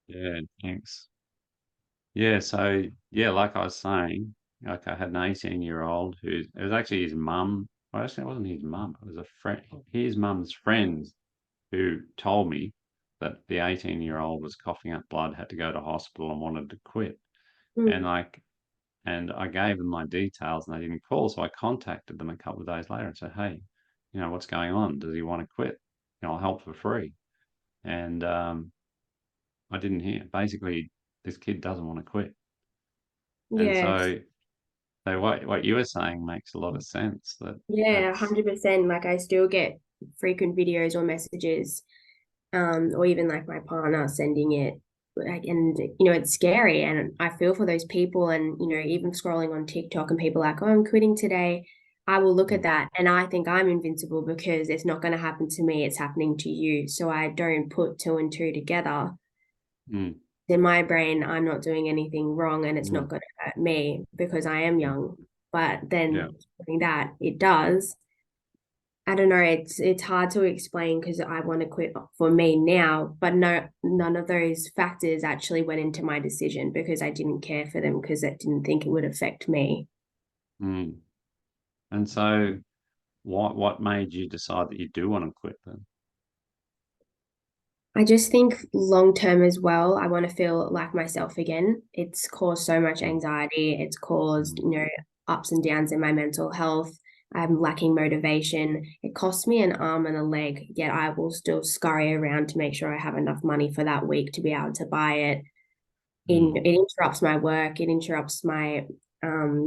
Yeah, thanks. Yeah, so yeah, like I was saying, like I had an 18-year-old who it was actually his mum. Well, actually, it wasn't his mum. It was a friend, his mum's friends who told me that the 18-year-old was coughing up blood, had to go to hospital, and wanted to quit. And Mm. like, and I gave them my details, and they didn't call. So I contacted them a couple of days later and said, "Hey, what's going on? Does he want to quit? I'll help for free." And I didn't hear. Basically, this kid doesn't want to quit. And Yes. so what you were saying makes a lot of sense. Yeah, That's 100%. Like I still get frequent videos or messages, or even like my partner sending it. Like, and it's scary, and I feel for those people. And even scrolling on TikTok, and people like, "Oh, I'm quitting today." I will look at mm, that, and I think I'm invincible because it's not going to happen to me. It's happening to you. So I don't put two and two together. mm, In my brain, I'm not doing anything wrong, and it's mm, not going to hurt me because I am mm, young. But yeah, then doing that, it does. I don't know. It's hard to explain because I want to quit for me now, but no, none of those factors actually went into my decision because I didn't care for them because I didn't think it would affect me. mm. And so what made you decide that you do want to quit then? I just think long term as well, I want to feel like myself again. It's caused so much Mm, anxiety. It's caused, mm, ups and downs in my mental health. I'm lacking motivation. It costs me an arm and a leg, yet I will still scurry around to make sure I have enough money for that week to be able to buy it. mm, It interrupts my work. It interrupts my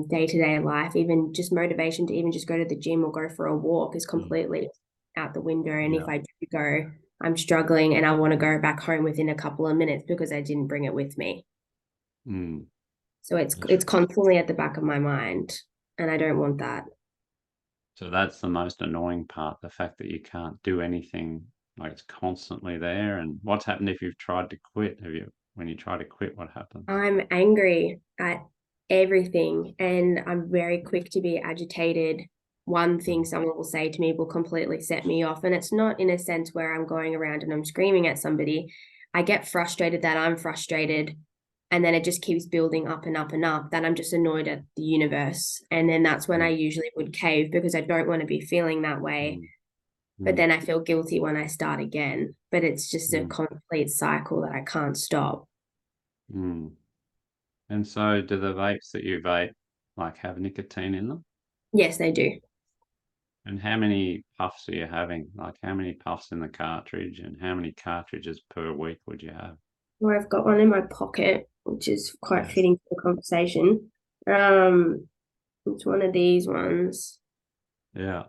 day-to-day life. Even just motivation to even just go to the gym or go for a walk is mm, completely out the window. And yeah, if I do go, I'm struggling and I want to go back home within a couple of minutes because I didn't bring it with me. mm. So it's That's it's right. constantly at the back of my mind, and I don't want that. So that's the most annoying part, the fact that you can't do anything, like it's constantly there. And what's happened if you've tried to quit? When you try to quit, what happens? I'm angry at everything and I'm very quick to be agitated. One thing Mm, someone will say to me will completely set me off. And it's not in a sense where I'm going around and I'm screaming at somebody. I get frustrated that I'm frustrated. And then it just keeps building up and up and up that I'm just annoyed at the universe. And then that's when I mm, usually would cave because I don't want to be feeling that way. mm, But mm, then I feel guilty when I start again. But it's just a mm, complete cycle that I can't stop. mm. And so do the vapes that you vape like have nicotine in them? Yes, they do. And how many puffs are you having? Like how many puffs in the cartridge and how many cartridges per week would you have? Well, I've got one in my pocket, which is quite Yes. fitting for the conversation. Um, it's one of these ones Yeah.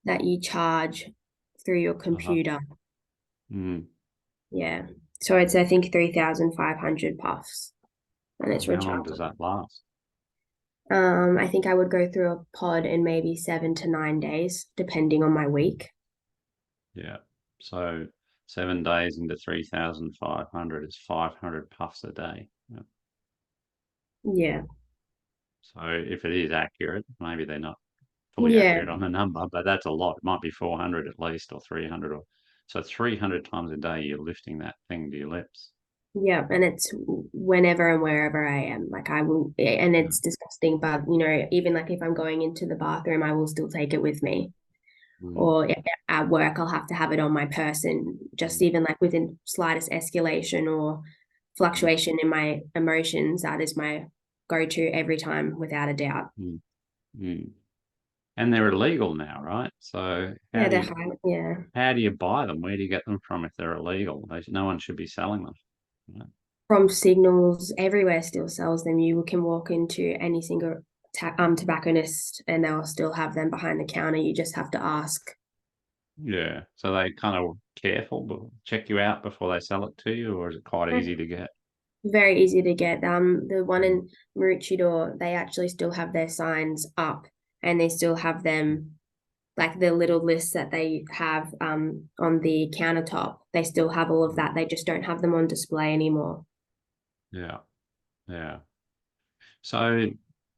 that you charge through your Uh-huh. computer. Mm. Yeah. So it's I think 3,500 puffs and And it's how long does rechargeable. that last? I think I would go through a pod in maybe 7 to 9 days, depending on my week. Yeah. So 7 days into 3,500 is 500 puffs a day. Yeah. Yeah. So if it is accurate, maybe they're not fully Yeah. accurate on the number, but that's a lot. It might be 400 at least or 300 or so 300 times a day you're lifting that thing to your lips. Yeah, and it's whenever and wherever I am. Like I will, and Yeah. it's disgusting, but even like if I'm going into the bathroom, I will still take it with me. Mm, Or at work, I'll have to have it on my person, just mm, even like within slightest escalation or mm, fluctuation in my emotions. That is my go-to every time, without a doubt. mm, mm. And they're illegal now, right? So Yeah, they're high. Yeah. how do you buy them? Where do you get them from if they're illegal? No one should be selling them. Right? From Signals, everywhere still sells them. You can walk into any single tobacconist and they'll still have them behind the counter. You just have to ask. Yeah. So they kind of careful, but check you out before they sell it to you, or is it quite easy to get? Very easy to get. The one Mm, in Maroochydore, they actually still have their signs up, and they still have mm, them like the little lists that they have on the countertop. They still have all of mm. that. They just don't have them on display anymore. Yeah. Yeah. So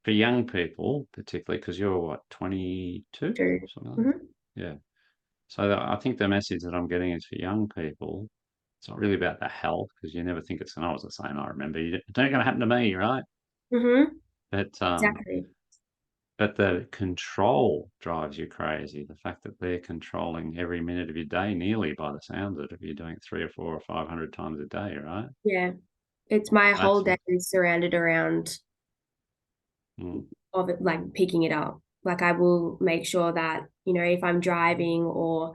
for young people, particularly because you're what, 22? True. Something like Mhm. that? Yeah. So I think the message that I'm getting is for young people. it's not really about the health because you never think it's going to, I was the same, I remember. It's not going to happen to me, right? Mm-hmm. But Exactly. but the control drives you crazy. The fact that they're controlling every minute of your day, nearly by the sounds of it, if you're doing it 3 or 4 or 500 times a day, right? Yeah. It's my whole That's day is surrounded around mm, of it, like picking it up. Like I will make sure that, if I'm driving or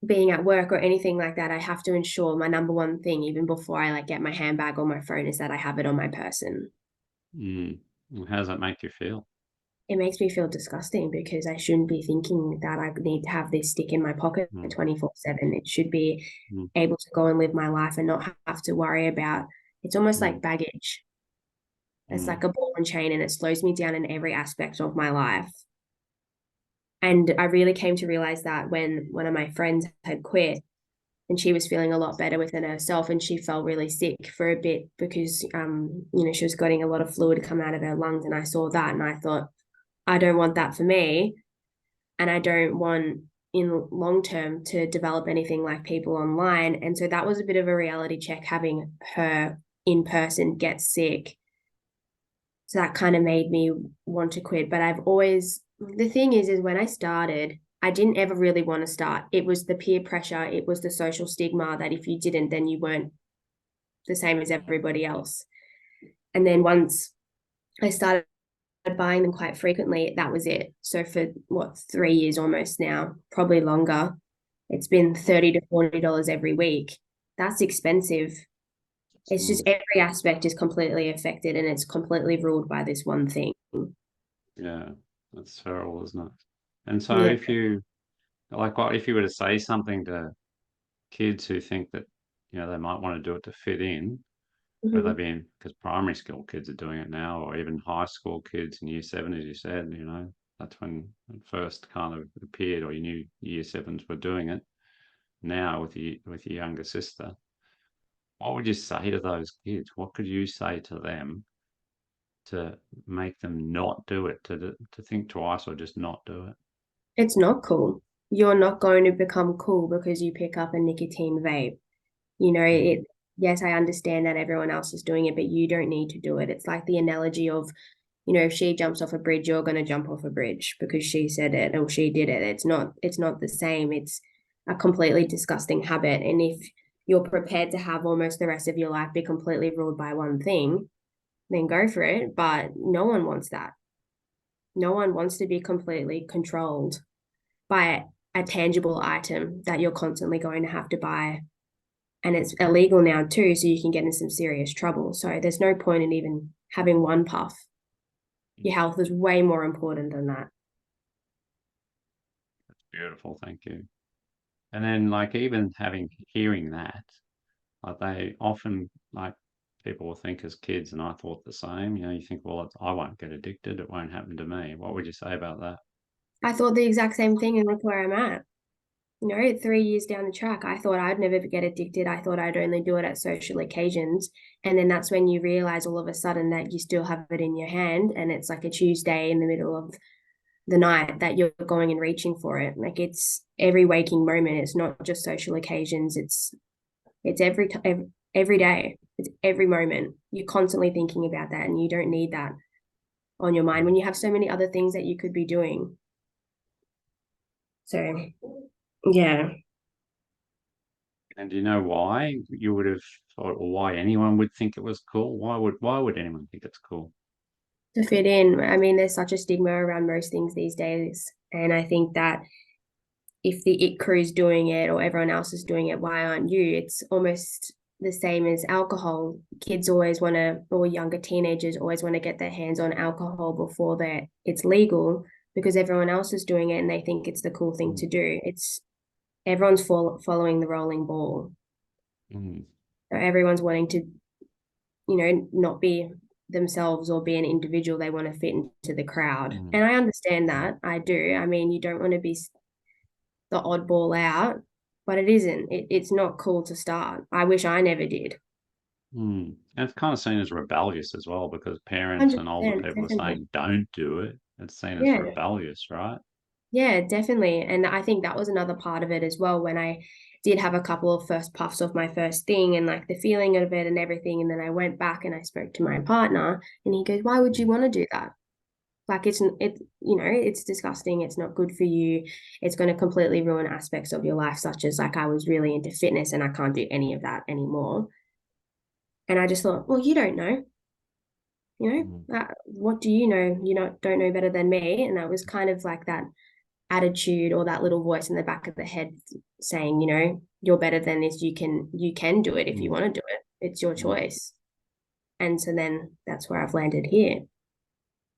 being at work or anything like that, I have to ensure my number one thing, even before I like get my handbag or my phone, is that I have it on my person. mm. How does that make you feel? It makes me feel disgusting because I shouldn't be thinking that I need to have this stick in my pocket Mm, 24/7. It should be mm, able to go and live my life and not have to worry about it's almost mm, like baggage. It's mm, like a ball and chain and it slows me down in every aspect of my life. And I really came to realize that when one of my friends had quit and she was feeling a lot better within herself and she felt really sick for a bit because she was getting a lot of fluid come out of her lungs and I saw that and I thought I don't want that for me and I don't want in long term to develop anything like people online. And so that was a bit of a reality check having her in person get sick. So that kind of made me want to quit. But I've always, the thing is when I started, I didn't ever really want to start. It was the peer pressure, it was the social stigma that if you didn't, then you weren't the same as everybody else. And then once I started buying them quite frequently, that was it. So for what, 3 years almost now, probably longer, it's been $30 to $40 every week. That's expensive. It's just mm. every aspect is completely affected and it's completely ruled by this one thing. Yeah, that's terrible, isn't it? And so Yeah. if you like, what if you were to say something to kids who think that, they might want to do it to fit in, whether they Mm-hmm. be in, because primary school kids are doing it now, or even high school kids in year seven, as you said, that's when it first kind of appeared, or you knew year sevens were doing it. Now with your younger sister, what would you say to those kids? What could you say to them to make them not do it, to think twice or just not do it? It's not cool. You're not going to become cool because you pick up a nicotine vape. Mm, Yes, I understand that everyone else is doing it, but you don't need to do it. It's like the analogy of, if she jumps off a bridge, you're going to jump off a bridge because she said it or she did it. It's not the same. It's a completely disgusting habit. And if you're prepared to have almost the rest of your life be completely ruled by one thing, then go for it. But no one wants that. No one wants to be completely controlled by a tangible item that you're constantly going to have to buy. And it's illegal now too, so you can get in some serious trouble. So there's no point in even having one puff. Your health is way more important than that. beautiful, thank you. And then, like, even hearing that, like, they often, like, people will think as kids, and I thought the same. You think, well, I won't get addicted. It won't happen to me. What would you say about that? I thought the exact same thing, and look where I'm at. 3 years down the track, I thought I'd never get addicted. I thought I'd only do it at social occasions. And then that's when you realize all of a sudden that you still have it in your hand. And it's like a Tuesday in the middle of the night that you're going and reaching for it. Like it's every waking moment. It's not just social occasions. It's every day. It's every moment. You're constantly thinking about that, and you don't need that on your mind when Mm. you have so many other things that you could be doing. So, yeah. And do you know why you would have thought, or why anyone would think it was cool? Why would anyone think it's cool? To fit in. I mean, there's such a stigma around most things these days. And I think that if the it crew's doing it or everyone else is doing it, why aren't you? It's almost the same as alcohol. Kids always want to, or younger teenagers always want to get their hands on alcohol before it's legal because everyone else is doing it and they think it's the cool thing Mm, to do. It's everyone's following the rolling ball. mm, So everyone's wanting to, not be themselves or be an individual. They want to fit into the crowd. mm, And I understand mm, that. I do. I mean, you don't want to be the oddball out, but it isn't. It's not cool to start. I wish I never did. mm. And it's kind of seen as rebellious as well, because parents and older 100%, people are definitely. saying, don't do it. It's seen as Yeah. rebellious, right? Yeah, definitely. And I think that was another part of it as well when I did have a couple of first puffs of my first thing and like the feeling of it and everything. And then I went back and I spoke to my partner and he goes, "Why would you Mm, want to do that? Like it's disgusting. It's not good for you. It's going to completely ruin aspects of your life, such as like I was really into fitness and I can't do any of that anymore." And I just thought, well, you don't know, mm, what do you know? You don't know better than me. And that was kind of like that attitude or that little voice in the back of the head saying, you're better than this. You can do it if you mm, want to do it. It's your mm. choice. And so then that's where I've landed here.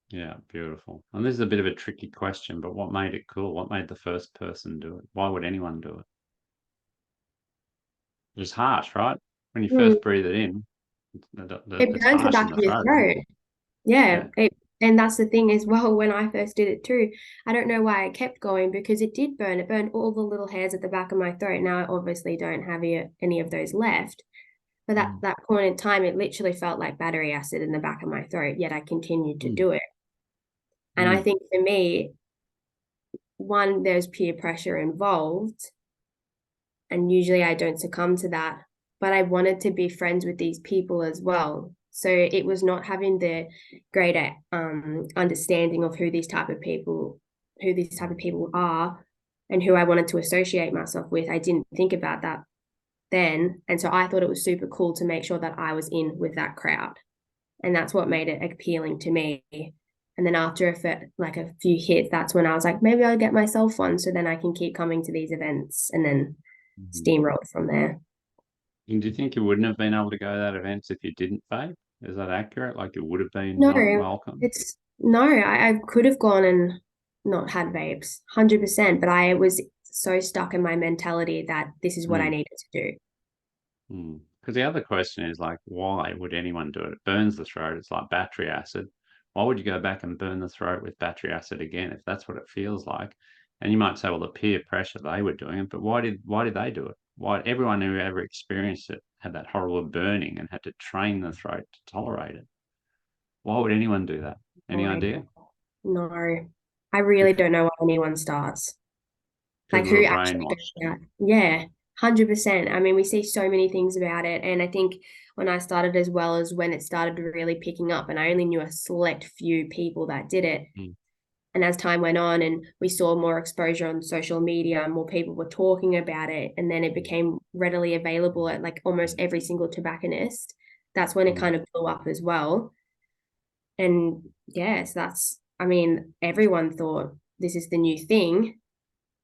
Yeah, beautiful. And this is a bit of a tricky question, but what made it cool? What made the first person do it? Why would anyone do it? It's harsh, right? When you Hmm. first breathe it in, It it's burns the harsh in back the of your throat, right? throat. Yeah. Yeah. And that's the thing as well. When I first did it too, I don't know why I kept going because it did burn. It burned all the little hairs at the back of my throat. Now I obviously don't have any of those left. But that Mm, that point in time, it literally felt like battery acid in the back of my throat. Yet I continued to mm, do it. And I mm, think for me, one, there's peer pressure involved, and usually I don't succumb to that. But I wanted to be friends with these people as well. So it was not having the greater understanding of who these type of people are, and who I wanted to associate myself with. I didn't think about that then, and so I thought it was super cool to make sure that I was in with that crowd, and that's what made it appealing to me. And then after like a few hits, that's when I was like, maybe I'll get myself one, so then I can keep coming to these events, and then mm. steamrolled from there. And do you think you wouldn't have been able to go to that events if you didn't vape? Is that accurate? Like you would have been not No, welcome? it's no, I could have gone and not had vapes, 100%, but I was so stuck in my mentality that this is what I Mm, needed to do. mm. Because the other question is like, why would anyone do it? It burns the throat. It's like battery acid. Why would you go back and burn the throat with battery acid again if that's what it feels like? And you might say, well, the peer pressure, they were doing it, but why did they do it? Why everyone who ever experienced it had that horrible burning and had to train the throat to tolerate it? Why would anyone do that? Any No idea? idea. No, I really don't know why anyone starts. Like People who are actually goes brainwashed. out? Yeah, 100%. I mean, we see so many things about it. And I think when I started as well as when it started really picking up, and I only knew a select few people that did it. Mm, And as time went on and we saw more exposure on social media, more people were talking about it, and then it mm, became readily available at like almost every single tobacconist. That's when it mm, kind of blew up as well. And yes, I mean, everyone thought this is the new thing.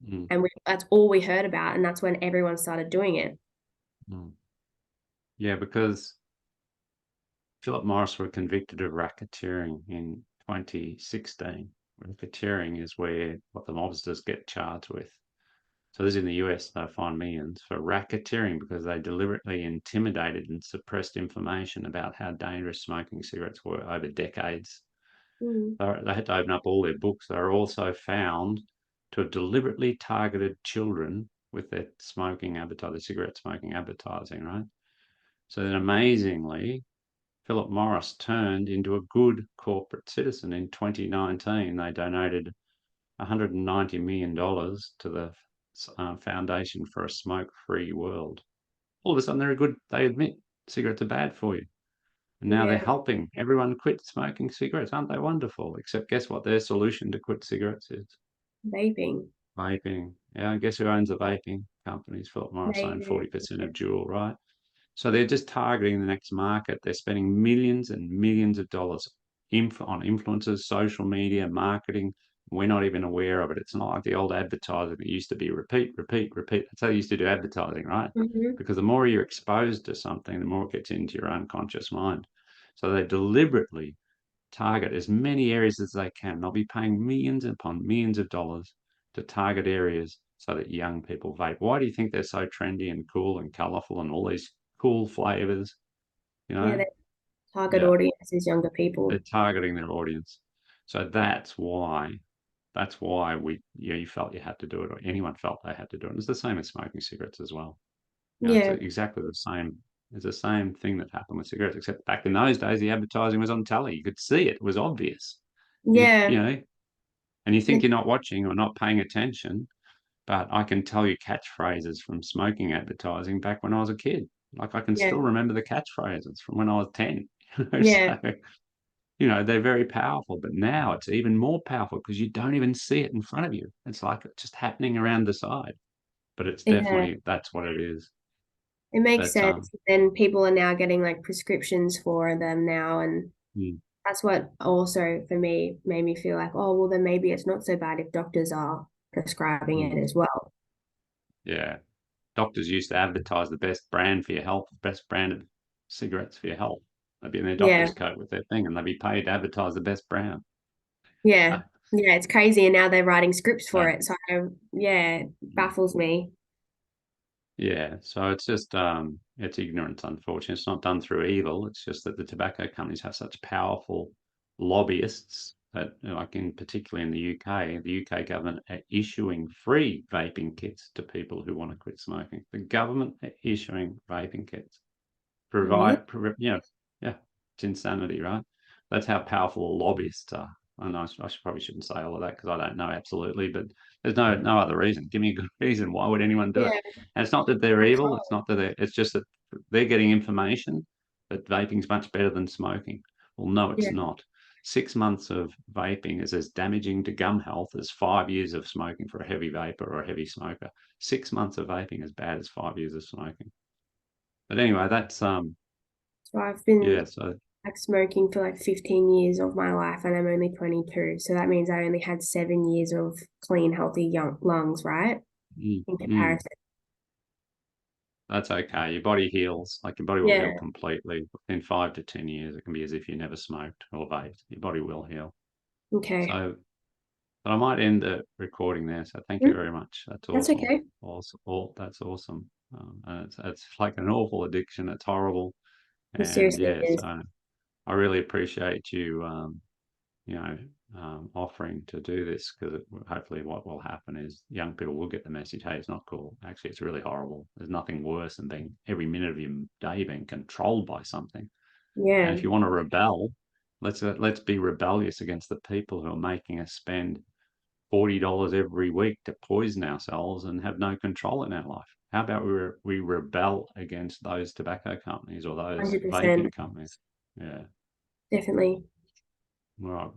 mm, And that's all we heard about. And that's when everyone started doing it. mm. Yeah, because Philip Morris were convicted of racketeering in 2016. Racketeering is where what the mobsters get charged with. So this is in the US, they fined millions for racketeering because they deliberately intimidated and suppressed information about how dangerous smoking cigarettes were over decades. Mm. They had to open up all their books. They were also found to have deliberately targeted children with their smoking advertising, cigarette smoking advertising, right? So then amazingly, Philip Morris turned into a good corporate citizen. In 2019, they donated $190 million to the Foundation for a Smoke-Free World. All of a sudden, they admit cigarettes are bad for you. And now they're Yeah, helping everyone quit smoking cigarettes. Aren't they wonderful? Except guess what? Their solution to quit cigarettes is vaping. vaping. Yeah, guess who owns the vaping companies? Philip Morris They owned do. 40% Yeah. of Juul, right? So they're just targeting the next market. They're spending millions and millions of dollars on influencers, social media, marketing. We're not even aware of it. It's not like the old advertising that used to be repeat, repeat, repeat. That's how they used to do advertising, right? Mhm. Because the more you're exposed to something, the more it gets into your unconscious mind. So they deliberately target as many areas as they can. They'll be paying millions upon millions of dollars to target areas so that young people vape. Why do you think they're so trendy and cool and colorful and all these cool flavors? You Yeah, know, their target yeah, audience is younger they're people. targeting their audience. So that's why you felt you had to do it, or anyone felt they had to do it. It's the same as smoking cigarettes as well. It's Yeah. exactly the same. It's the same thing that happened with cigarettes, except back in those days, the advertising was on telly. You could see it. It was obvious. You could, Yeah. And you think you're not watching or not paying attention, but I can tell you catchphrases from smoking advertising back when I was a kid. Like I can Yeah. still remember the catchphrases from when I was 10. Yeah. So, they're very powerful, but now it's even more powerful because you don't even see it in front of you. It's like it's just happening around the side, but it's Yeah. definitely that's what it is. It makes But sense. And people are now getting like prescriptions for them now. And mm, that's what also for me made me feel like, oh, well, then maybe it's not so bad if doctors are prescribing it mm, as well. yeah, doctors used to advertise the best brand for your health, best brand of cigarettes for your health. They'd be in their Yeah. doctor's coat with their thing, and they'd be paid to advertise the best brand. Yeah. Yeah. It's crazy. And now they're writing scripts for Uh, it. So, yeah, it baffles me. Yeah, so it's just it's ignorance, unfortunately. It's not done through evil. It's just that the tobacco companies have such powerful lobbyists that, like in particularly in the UK government are issuing free vaping kits to people who want to quit smoking. The government are issuing vaping kits Really? yeah, it's insanity, right? That's how powerful lobbyists are. And I probably shouldn't say all of that because I don't know absolutely, but there's no other reason. Give me a good reason. Why would anyone do it? Yeah. And it's not that they're evil. It's Control. not that it's just that they're getting information that vaping's much better than smoking. Well, no, it's Yeah. not. 6 months of vaping is as damaging to gum health as 5 years of smoking for a heavy vapor or a heavy smoker. 6 months of vaping is bad as 5 years of smoking. But anyway, that's So I've been yeah, so like smoking for like 15 years of my life and I'm only 22. So that means I only had 7 years of clean, healthy young lungs, right? mm, In mm, comparison. that's okay. Your body heals. Like your body will heal Yeah. completely in 5 to 10 years. It can be as if you never smoked or vaped. Your body will heal. Okay. So, but I might end the recording there. So thank you Mm, very much. That's that's awful. okay. Awesome. That's awesome. And it's like an awful addiction. It's horrible. It And seriously yeah, is. so I really appreciate you. You know, offering to do this because hopefully what will happen is young people will get the message, hey, it's not cool. Actually, it's really horrible. There's nothing worse than being every minute of your day being controlled by something. And Yeah. if you want to rebel, let's be rebellious against the people who are making us spend $40 every week to poison ourselves and have no control in our life. How about we rebel against those tobacco companies or those 100%. vaping companies? Yeah. Definitely. All right.